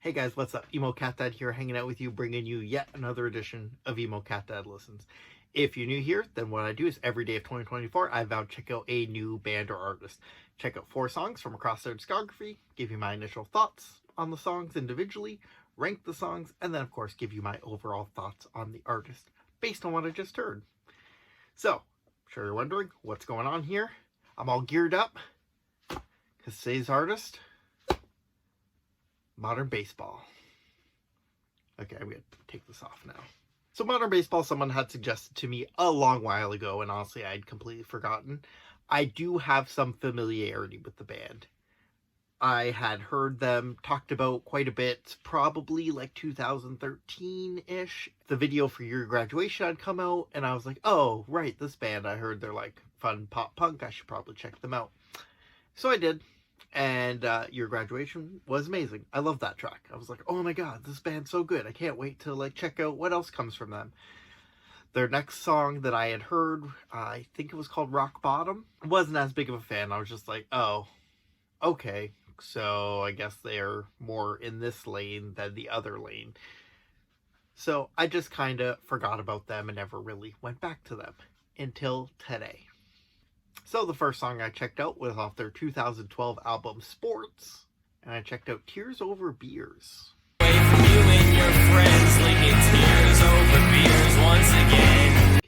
Hey guys, what's up? Emo Cat Dad here, hanging out with you, bringing you yet another edition of Emo Cat Dad Listens. If you're new here, then what I do is every day of 2024, I vow to check out a new band or artist. Check out 4 songs from across their discography, give you my initial thoughts on the songs individually, rank the songs, and then of course give you my overall thoughts on the artist based on what I just heard. So, I'm sure you're wondering what's going on here. I'm all geared up because today's artist, Modern Baseball. Okay, I'm going to take this off now. So Modern Baseball, someone had suggested to me a long while ago, and honestly, I'd completely forgotten. I do have some familiarity with the band. I had heard them talked about quite a bit, probably like 2013-ish. The video for Your Graduation had come out, and I was like, oh, right, this band. I heard they're like fun pop punk. I should probably check them out. So I did. And Your Graduation was amazing. I love that track. I was like, oh my god, this band's so good. I can't wait to like check out what else comes from them. Their next song that I had heard, I think it was called Rock Bottom. Wasn't as big of a fan. I was just like, oh, okay. So I guess they're more in this lane than the other lane. So I just kind of forgot about them and never really went back to them until today. So the first song I checked out was off their 2012 album Sports, and I checked out Tears Over Beers. Okay,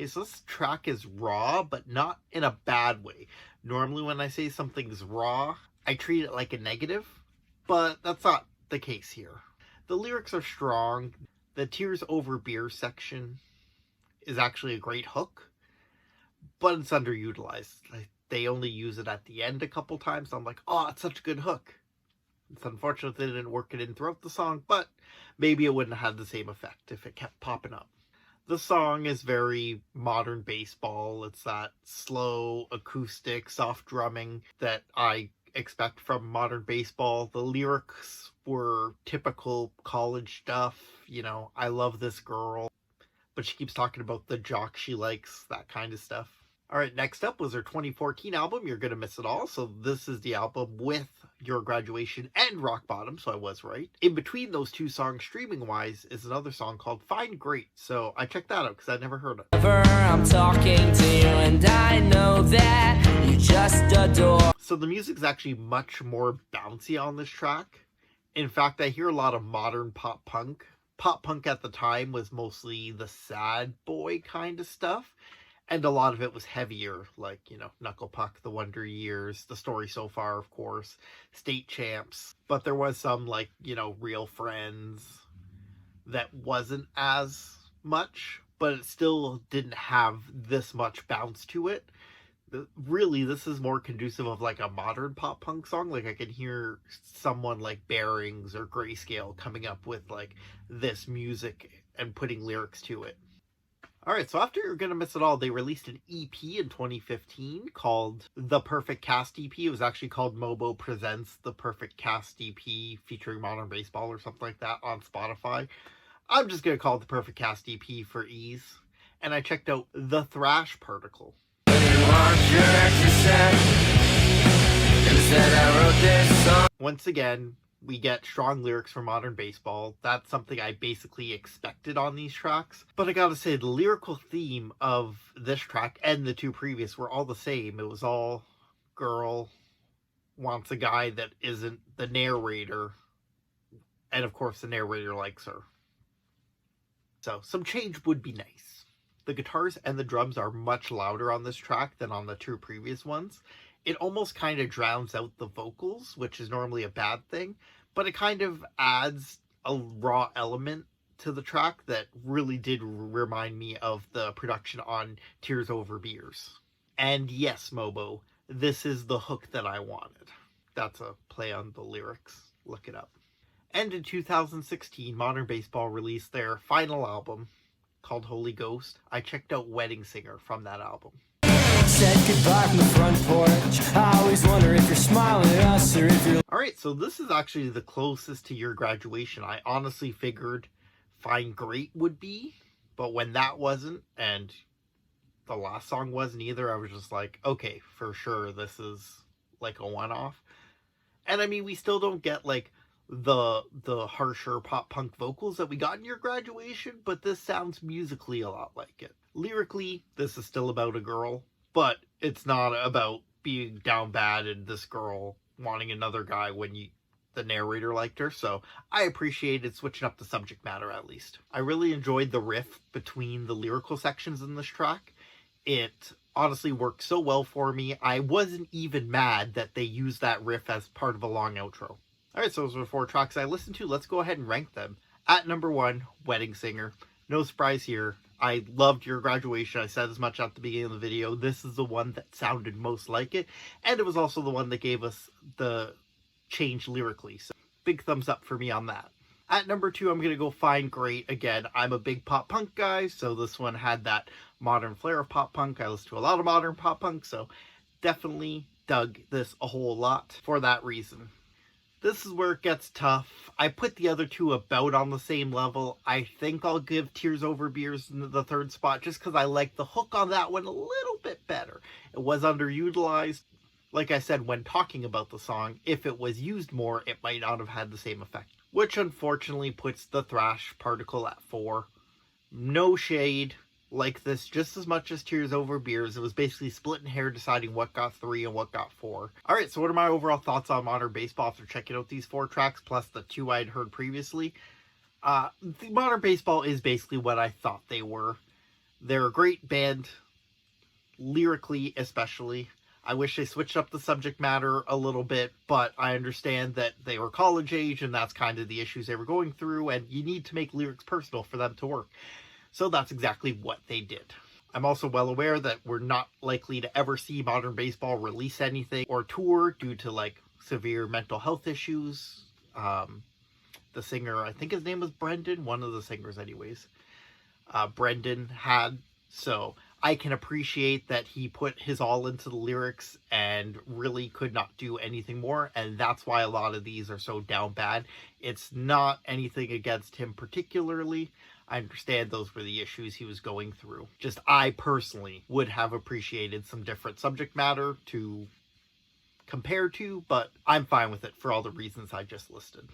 so this track is raw, but not in a bad way. Normally when I say something's raw, I treat it like a negative, but that's not the case here. The lyrics are strong. The Tears Over Beer section is actually a great hook, but it's underutilized. They only use it at the end a couple times. I'm like, oh, it's such a good hook. It's unfortunate they didn't work it in throughout the song, but maybe it wouldn't have had the same effect if it kept popping up. The song is very Modern Baseball. It's that slow, acoustic, soft drumming that I expect from Modern Baseball. The lyrics were typical college stuff. You know, I love this girl, but she keeps talking about the jock she likes, that kind of stuff. Alright, next up was her 2014 album, You're Gonna Miss It All. So this is the album with Your Graduation and Rock Bottom, so I was right. In between those two songs, streaming-wise, is another song called Find Great. So I checked that out because I'd never heard of it. I'm talking to you and I know that you just adore. So the music's actually much more bouncy on this track. In fact, I hear a lot of modern pop punk. Pop punk at the time was mostly the sad boy kind of stuff. And a lot of it was heavier, like, you know, Knuckle Puck, The Wonder Years, The Story So Far, of course, State Champs. But there was some, like, you know, Real Friends that wasn't as much, but it still didn't have this much bounce to it. Really, this is more conducive of, like, a modern pop punk song. Like, I can hear someone like Bearings or Grayscale coming up with, like, this music and putting lyrics to it. Alright, so after You're Gonna Miss It All, they released an EP in 2015 called The Perfect Cast EP. It was actually called Mobo Presents The Perfect Cast EP featuring Modern Baseball or something like that on Spotify. I'm just going to call it The Perfect Cast EP for ease. And I checked out The Thrash Particle. Once again, we get strong lyrics from Modern Baseball. That's something I basically expected on these tracks. But I gotta say, the lyrical theme of this track and the two previous were all the same. It was all girl wants a guy that isn't the narrator. And of course, the narrator likes her. So, some change would be nice. The guitars and the drums are much louder on this track than on the two previous ones. It almost kind of drowns out the vocals, which is normally a bad thing, but it kind of adds a raw element to the track that really did remind me of the production on Tears Over Beers. And yes, Mobo, this is the hook that I wanted. That's a play on the lyrics. Look it up. And in 2016, Modern Baseball released their final album called Holy Ghost. I checked out Wedding Singer from that album. Said goodbye from the front porch. I always wonder if you're smiling at us or if you're... Alright, so this is actually the closest to Your Graduation. I honestly figured Find Great would be, but when that wasn't, and the last song wasn't either, I was just like, okay, for sure, this is like a one-off. And I mean, we still don't get like the harsher pop punk vocals that we got in your graduation, but this sounds musically a lot like it. Lyrically, this is still about a girl, but it's not about being down bad and this girl wanting another guy when the narrator liked her, so I appreciated switching up the subject matter at least. I really enjoyed the riff between the lyrical sections in this track. It honestly worked so well for me. I wasn't even mad that they used that riff as part of a long outro. Alright, so those were 4 tracks I listened to. Let's go ahead and rank them. At number 1, Wedding Singer. No surprise here. I loved your graduation. I said as much at the beginning of the video. This is the one that sounded most like it. And it was also the one that gave us the change lyrically. So big thumbs up for me on that. At number 2, I'm going to go Find Great. Again, I'm a big pop punk guy, so this one had that modern flair of pop punk. I listen to a lot of modern pop punk, so definitely dug this a whole lot for that reason. This is where it gets tough. I put the other 2 about on the same level. I think I'll give Tears Over Beers in the 3rd spot just because I like the hook on that one a little bit better. It was underutilized. Like I said when talking about the song, if it was used more, it might not have had the same effect. Which unfortunately puts the thrash particle at 4. No shade. Like this just as much as Tears Over Beers. It was basically splitting hair deciding what got 3 and what got 4. Alright, so what are my overall thoughts on modern baseball after checking out these 4 tracks plus the 2 I'd heard previously? The modern baseball is basically what I thought they were. They're a great band, lyrically especially. I wish they switched up the subject matter a little bit, but I understand that they were college age and that's kind of the issues they were going through, and you need to make lyrics personal for them to work. So that's exactly what they did. I'm also well aware that we're not likely to ever see modern baseball release anything or tour due to like severe mental health issues. The singer, I think his name was Brendan, one of the singers anyways, Brendan had, so I can appreciate that he put his all into the lyrics and really could not do anything more, and that's why a lot of these are so down bad. It's not anything against him particularly. I understand those were the issues he was going through. Just I personally would have appreciated some different subject matter to compare to, but I'm fine with it for all the reasons I just listed.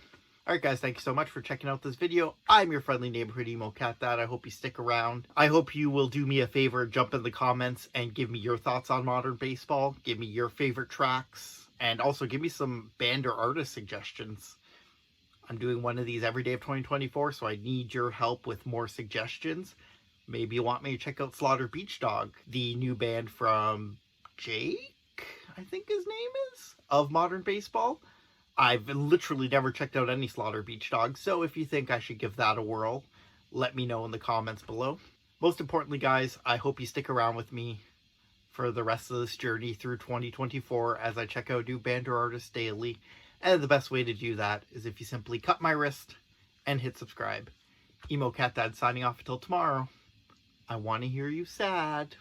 Alright guys, thank you so much for checking out this video. I'm your friendly neighborhood Emo Cat Dad. I hope you stick around. I hope you will do me a favor, jump in the comments and give me your thoughts on modern baseball. Give me your favorite tracks. And also give me some band or artist suggestions. I'm doing one of these every day of 2024, so I need your help with more suggestions. Maybe you want me to check out Slaughter Beach Dog, the new band from Jake, I think his name is, of modern baseball. I've literally never checked out any Slaughter Beach Dog, so if you think I should give that a whirl, let me know in the comments below. Most importantly, guys, I hope you stick around with me for the rest of this journey through 2024 as I check out new band or artists daily. And the best way to do that is if you simply cut my wrist and hit subscribe. Emo Cat Dad signing off until tomorrow. I want to hear you sad.